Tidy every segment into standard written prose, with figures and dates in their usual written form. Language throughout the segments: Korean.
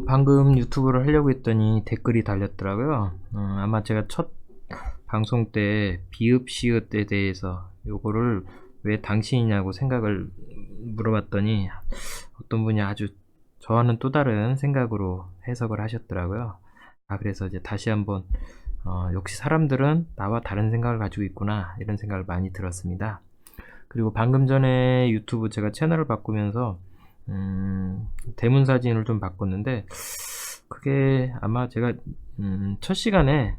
방금 유튜브를 하려고 했더니 댓글이 달렸더라고요. 아마 제가 첫 방송 때 비읍 시읒에 대해서 요거를 왜 당신이냐고 생각을 물어봤더니 어떤 분이 아주 저와는 또 다른 생각으로 해석을 하셨더라고요. 그래서 이제 다시 한번 역시 사람들은 나와 다른 생각을 가지고 있구나, 이런 생각을 많이 들었습니다. 그리고 방금 전에 유튜브 제가 채널을 바꾸면서 대문 사진을 좀 바꿨는데, 그게 아마 제가 첫 시간에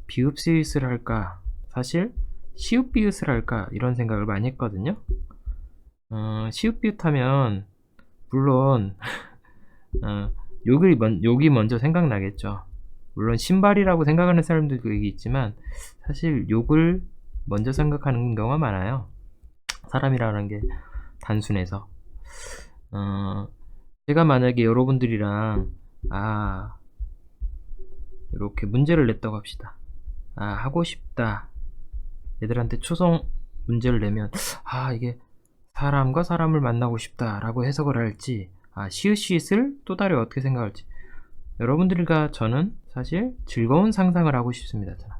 비읍 시읒을 할까, 사실 시읒 비읒을 할까, 이런 생각을 많이 했거든요. 시읒 비읒 하면 물론 욕이 먼저 생각나겠죠. 물론 신발이라고 생각하는 사람들도 여기 있지만, 사실 욕을 먼저 생각하는 경우가 많아요. 사람이라는 게 단순해서. 제가 만약에 여러분들이랑 이렇게 문제를 냈다고 합시다. 하고 싶다, 애들한테 초성 문제를 내면 이게 사람과 사람을 만나고 싶다 라고 해석을 할지, 시읒시읒을 또 다르게 어떻게 생각할지, 여러분들과 저는 사실 즐거운 상상을 하고 싶습니다. 저는.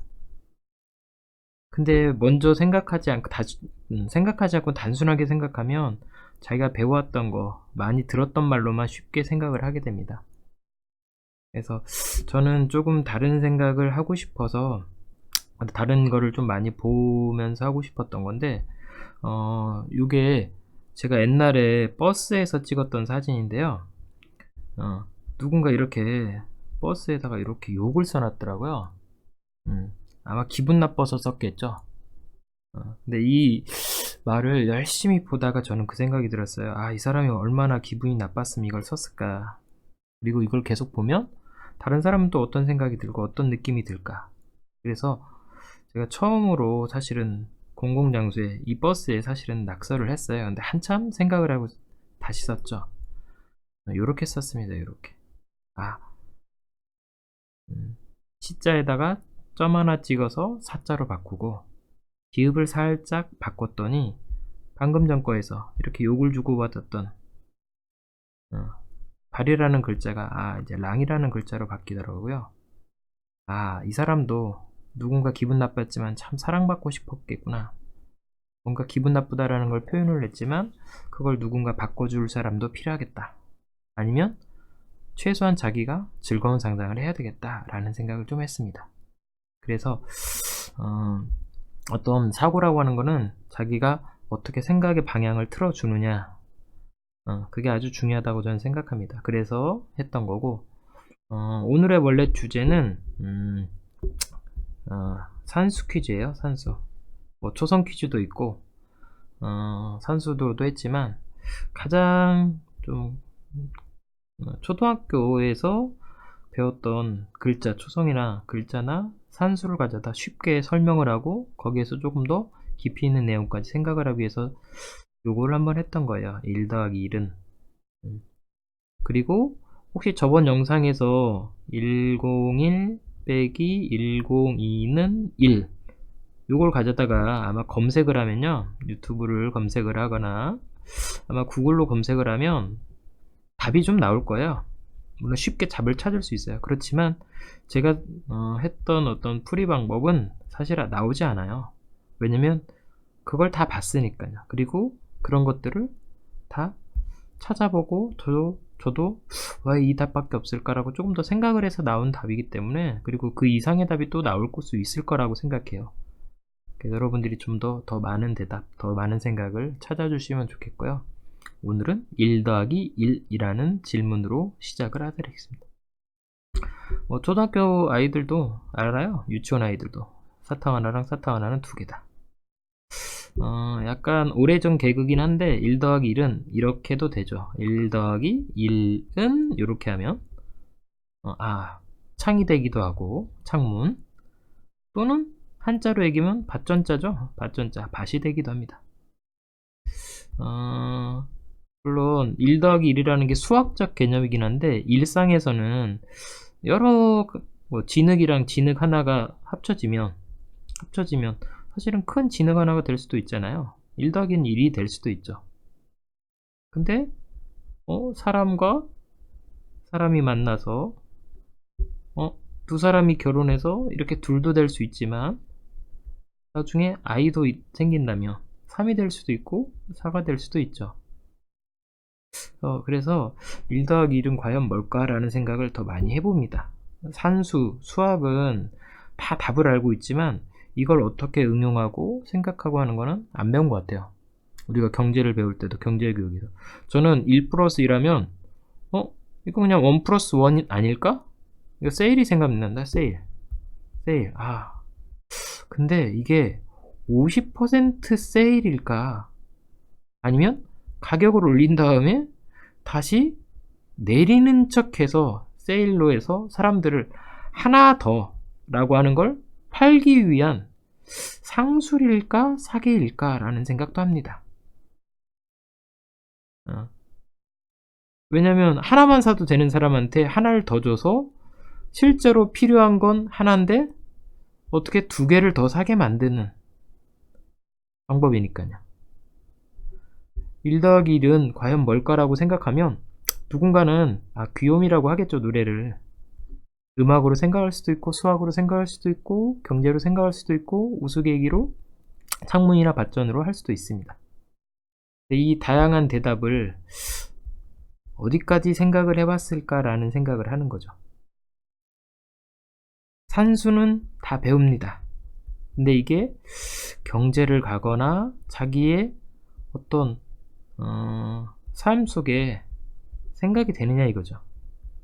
근데 먼저 생각하지 않고 단순하게 생각하면 자기가 배워왔던 거, 많이 들었던 말로만 쉽게 생각을 하게 됩니다. 그래서 저는 조금 다른 생각을 하고 싶어서 다른 거를 좀 많이 보면서 하고 싶었던 건데, 요게 제가 옛날에 버스에서 찍었던 사진인데요. 누군가 이렇게 버스에다가 이렇게 욕을 써놨더라고요. 아마 기분 나빠서 썼겠죠. 근데 이 말을 열심히 보다가 저는 그 생각이 들었어요. 이 사람이 얼마나 기분이 나빴으면 이걸 썼을까. 그리고 이걸 계속 보면 다른 사람은 또 어떤 생각이 들고 어떤 느낌이 들까. 그래서 제가 처음으로 사실은 공공장소에, 이 버스에 사실은 낙서를 했어요. 근데 한참 생각을 하고 다시 썼죠. 요렇게 썼습니다. 요렇게. 시자에다가 점 하나 찍어서 사자로 바꾸고, 기읍을 살짝 바꿨더니 방금 전 거에서 이렇게 욕을 주고받았던 발이라는 글자가 이제 랑이라는 글자로 바뀌더라고요. 이 사람도 누군가 기분 나빴지만 참 사랑받고 싶었겠구나. 뭔가 기분 나쁘다라는 걸 표현을 했지만 그걸 누군가 바꿔줄 사람도 필요하겠다. 아니면 최소한 자기가 즐거운 상상을 해야 되겠다라는 생각을 좀 했습니다. 그래서 어떤 사고라고 하는 거는 자기가 어떻게 생각의 방향을 틀어주느냐, 그게 아주 중요하다고 저는 생각합니다. 그래서 했던 거고, 오늘의 원래 주제는 산수 퀴즈예요. 산수. 뭐 초성 퀴즈도 있고 산수도 했지만, 가장 좀 초등학교에서 배웠던 글자, 초성이나 글자나 산수를 가져다 쉽게 설명을 하고 거기에서 조금 더 깊이 있는 내용까지 생각을 하기 위해서 요거를 한번 했던 거예요. 1 더하기 1은. 그리고 혹시 저번 영상에서 101 빼기 102는 1, 요걸 가져다가 아마 검색을 하면요, 유튜브를 검색을 하거나 아마 구글로 검색을 하면 답이 좀 나올 거예요. 물론 쉽게 답을 찾을 수 있어요. 그렇지만 제가 했던 어떤 풀이 방법은 사실 나오지 않아요. 왜냐면 그걸 다 봤으니까요. 그리고 그런 것들을 다 찾아보고 저도 왜 이 답밖에 없을까라고 조금 더 생각을 해서 나온 답이기 때문에, 그리고 그 이상의 답이 또 나올 수 있을 거라고 생각해요. 그래서 여러분들이 좀 더 많은 대답, 더 많은 생각을 찾아주시면 좋겠고요. 오늘은 1 더하기 1이라는 질문으로 시작을 하겠습니다. 초등학교 아이들도 알아요. 유치원 아이들도. 사탕 하나랑 사탕 하나는 2개다. 약간 오래전 개그긴 한데 1 더하기 1은 이렇게도 되죠. 1 더하기 1은 이렇게 하면 창이 되기도 하고, 창문. 또는 한자로 얘기하면 밭전자죠. 밭전자, 밭이 되기도 합니다. 물론 1 더하기 1이라는 게 수학적 개념이긴 한데, 일상에서는 여러 진흙이랑 진흙 하나가 합쳐지면 사실은 큰 진흙 하나가 될 수도 있잖아요. 1 더하기 1이 될 수도 있죠. 근데 사람과 사람이 만나서 두 사람이 결혼해서 이렇게 둘도 될 수 있지만 나중에 아이도 생긴다면 3이 될 수도 있고 4가 될 수도 있죠. 그래서 1 더하기 1은 과연 뭘까라는 생각을 더 많이 해봅니다. 산수, 수학은 다 답을 알고 있지만 이걸 어떻게 응용하고 생각하고 하는 거는 안 배운 것 같아요. 우리가 경제를 배울 때도 경제교육에서 저는 1 플러스 1하면 이거 그냥 1 플러스 1 아닐까? 이거 세일이 생각난다. 세일. 근데 이게 50% 세일일까? 아니면 가격을 올린 다음에 다시 내리는 척해서 세일로 해서 사람들을 하나 더 라고 하는 걸 팔기 위한 상술일까 사기일까 라는 생각도 합니다. 왜냐면 하나만 사도 되는 사람한테 하나를 더 줘서 실제로 필요한 건 하나인데 어떻게 2개를 더 사게 만드는 방법이니까요. 1 더하기 1은 과연 뭘까라고 생각하면 누군가는 귀요미라고 하겠죠. 노래를 음악으로 생각할 수도 있고 수학으로 생각할 수도 있고 경제로 생각할 수도 있고 우스갯기로 창문이나 밭전으로 할 수도 있습니다. 이 다양한 대답을 어디까지 생각을 해봤을까라는 생각을 하는 거죠. 산수는 다 배웁니다. 근데 이게 경제를 가거나 자기의 어떤 삶 속에 생각이 되느냐 이거죠.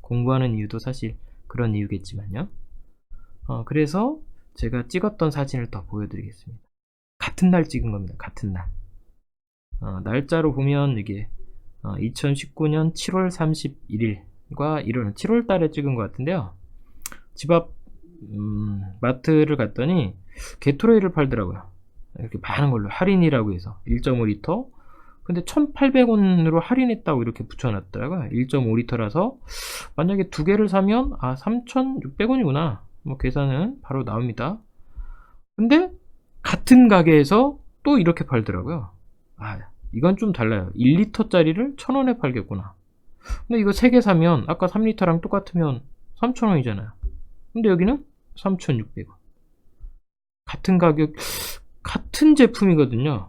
공부하는 이유도 사실 그런 이유겠지만요. 그래서 제가 찍었던 사진을 더 보여드리겠습니다. 같은 날 찍은 겁니다. 같은 날. 날짜로 보면 이게 2019년 7월 31일과 7월 달에 찍은 것 같은데요. 집 앞 마트를 갔더니 게토레이를 팔더라고요. 이렇게 많은 걸로 할인이라고 해서 1.5리터 근데 1,800원으로 할인했다고 이렇게 붙여놨더라고요. 1.5리터라서 만약에 2개를 사면 3,600원이구나 뭐 계산은 바로 나옵니다. 근데 같은 가게에서 또 이렇게 팔더라고요. 이건 좀 달라요. 1리터짜리를 1,000원에 팔겠구나. 근데 이거 3개 사면 아까 3리터랑 똑같으면 3,000원이잖아요. 근데 여기는 3,600원. 같은 가격, 같은 제품이거든요.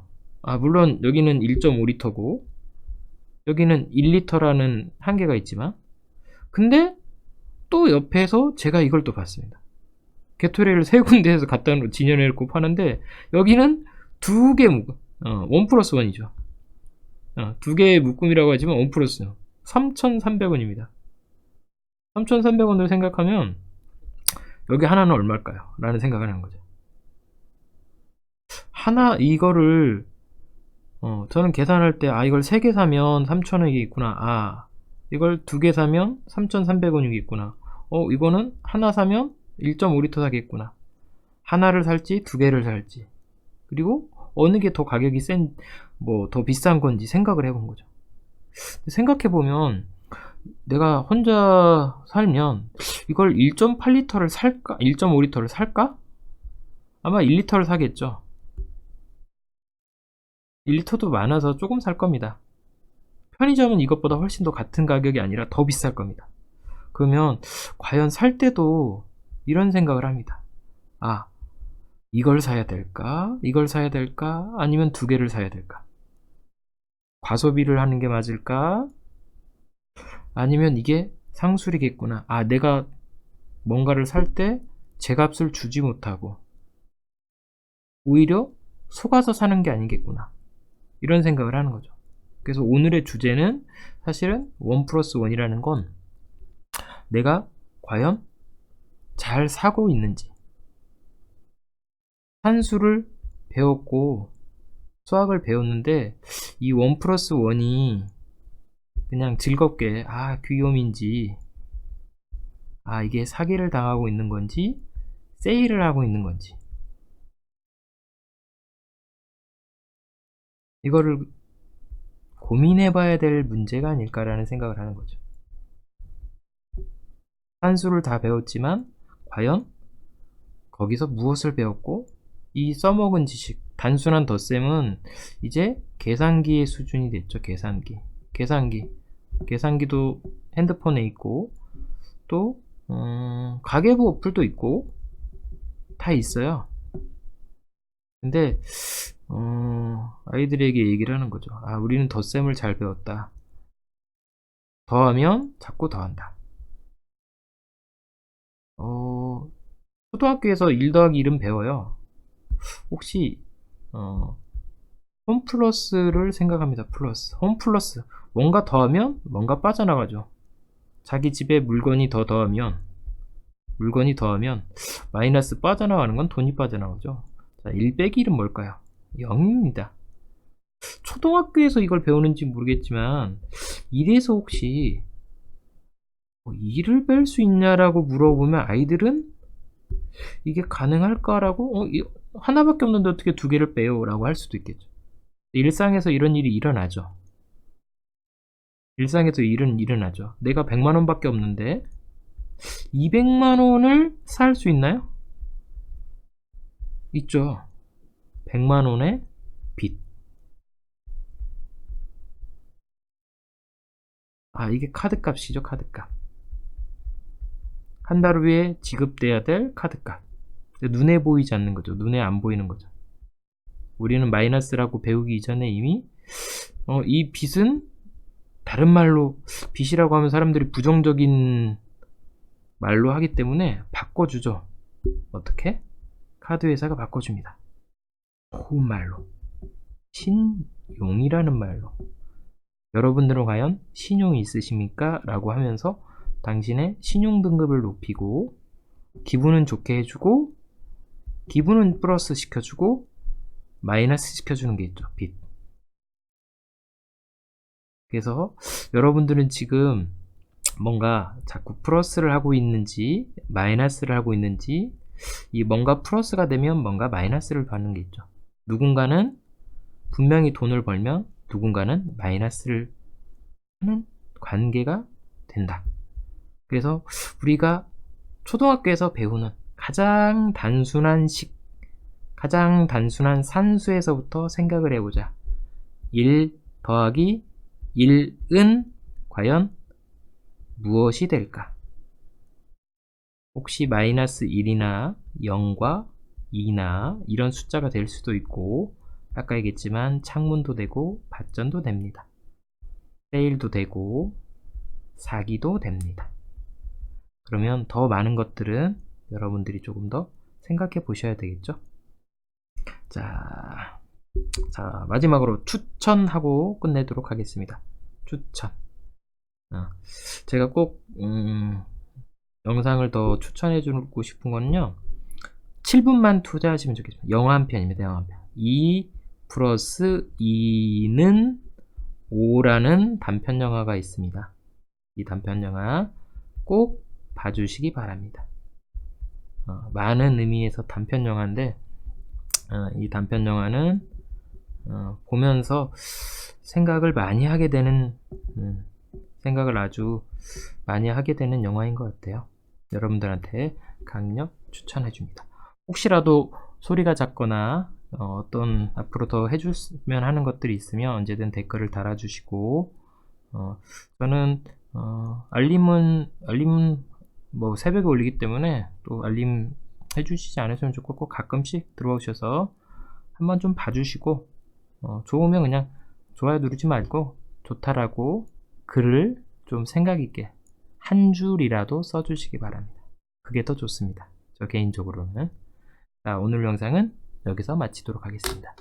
물론 여기는 1.5리터고 여기는 1리터라는 한계가 있지만 근데 또 옆에서 제가 이걸 또 봤습니다. 게토레이를 3군데에서 갖다 진열해놓고 파는데 여기는 2개 묶음 1 플러스 1이죠. 2개의 묶음이라고 하지만 1 플러스 1 3,300원입니다. 3,300원을 생각하면 여기 하나는 얼마일까요? 라는 생각을 하는 거죠. 이거를 저는 계산할 때 이걸 3개 사면 3,000원이 있구나. 이걸 2개 사면 3,300원이 있구나. 이거는 하나 사면 1.5리터 사겠구나. 하나를 살지 2개를 살지. 그리고 어느 게 더 가격이 더 비싼 건지 생각을 해본 거죠. 생각해보면 내가 혼자 살면 이걸 1.8리터를 살까? 1.5리터를 살까? 아마 1리터를 사겠죠. 1리터도 많아서 조금 살 겁니다. 편의점은 이것보다 훨씬 더 같은 가격이 아니라 더 비쌀 겁니다. 그러면 과연 살 때도 이런 생각을 합니다. 이걸 사야 될까? 이걸 사야 될까? 아니면 2개를 사야 될까? 과소비를 하는 게 맞을까? 아니면 이게 상술이겠구나. 내가 뭔가를 살 때 제값을 주지 못하고 오히려 속아서 사는 게 아니겠구나. 이런 생각을 하는 거죠. 그래서 오늘의 주제는 사실은 1 플러스 1이라는 건 내가 과연 잘 사고 있는지 산수를 배웠고 수학을 배웠는데 이 1 플러스 1이 그냥 즐겁게 귀요미인지 이게 사기를 당하고 있는 건지 세일을 하고 있는 건지 이거를 고민해 봐야 될 문제가 아닐까라는 생각을 하는 거죠. 산수를 다 배웠지만 과연 거기서 무엇을 배웠고 이 써먹은 지식 단순한 덧셈은 이제 계산기의 수준이 됐죠. 계산기도 핸드폰에 있고, 또 가계부 어플도 있고 다 있어요. 근데 아이들에게 얘기를 하는 거죠. 아, 우리는 덧셈을 잘 배웠다. 더하면 자꾸 더한다. 초등학교에서 1 더하기 1은 배워요. 혹시 홈 플러스를 생각합니다. 플러스, 홈 플러스, 뭔가 더하면 뭔가 빠져나가죠. 자기 집에 물건이 더하면 마이너스 빠져나가는 건 돈이 빠져나오죠. 자, 1 빼기 1은 뭘까요? 0입니다. 초등학교에서 이걸 배우는지 모르겠지만 1에서 혹시 2를 뺄 수 있냐라고 물어보면 아이들은 이게 가능할까라고 하나밖에 없는데 어떻게 2개를 빼요? 라고 할 수도 있겠죠. 일상에서 이런 일이 일어나죠. 일상에서 일은 일어나죠. 내가 100만원 밖에 없는데 200만원을 살 수 있나요? 있죠. 100만원의 빚. 아, 이게 카드값이죠. 카드값. 한 달 후에 지급돼야 될 카드값. 눈에 보이지 않는 거죠. 눈에 안 보이는 거죠. 우리는 마이너스라고 배우기 이전에 이미 이 빚은 다른 말로, 빚이라고 하면 사람들이 부정적인 말로 하기 때문에 바꿔주죠. 어떻게? 카드 회사가 바꿔줍니다. 좋은 말로, 신용이라는 말로. 여러분들은 과연 신용이 있으십니까? 라고 하면서 당신의 신용 등급을 높이고, 기분은 좋게 해주고, 기분은 플러스 시켜주고, 마이너스 시켜주는 게 있죠. 빚. 그래서 여러분들은 지금 뭔가 자꾸 플러스를 하고 있는지 마이너스를 하고 있는지, 이 뭔가 플러스가 되면 뭔가 마이너스를 받는 게 있죠. 누군가는 분명히 돈을 벌면 누군가는 마이너스를 하는 관계가 된다. 그래서 우리가 초등학교에서 배우는 가장 단순한 산수에서부터 생각을 해보자. 1 더하기 1은 과연 무엇이 될까? 혹시 마이너스 1이나 0과 2나 이런 숫자가 될 수도 있고, 아까 얘기했지만 창문도 되고 밭전도 됩니다. 세일도 되고 사기도 됩니다. 그러면 더 많은 것들은 여러분들이 조금 더 생각해 보셔야 되겠죠. 자, 마지막으로 추천하고 끝내도록 하겠습니다. 추천. 제가 꼭 영상을 더 추천해 주고 싶은 거는요, 7분만 투자하시면 좋겠습니다. 영화 한 편입니다. 영화 한 편. 2 플러스 2는 5라는 단편 영화가 있습니다. 이 단편 영화 꼭 봐주시기 바랍니다. 많은 의미에서 단편 영화인데, 이 단편 영화는 보면서 생각을 많이 하게 되는, 생각을 아주 많이 하게 되는 영화인 것 같아요. 여러분들한테 강력 추천해 줍니다. 혹시라도 소리가 작거나 어떤 앞으로 더 해주면 하는 것들이 있으면 언제든 댓글을 달아주시고, 저는 알림은 뭐 새벽에 올리기 때문에 또 알림 해주시지 않으시면 좋고, 꼭 가끔씩 들어오셔서 한번 좀 봐주시고, 좋으면 그냥 좋아요 누르지 말고 좋다라고 글을 좀 생각 있게 한 줄이라도 써주시기 바랍니다. 그게 더 좋습니다. 저 개인적으로는. 자, 오늘 영상은 여기서 마치도록 하겠습니다.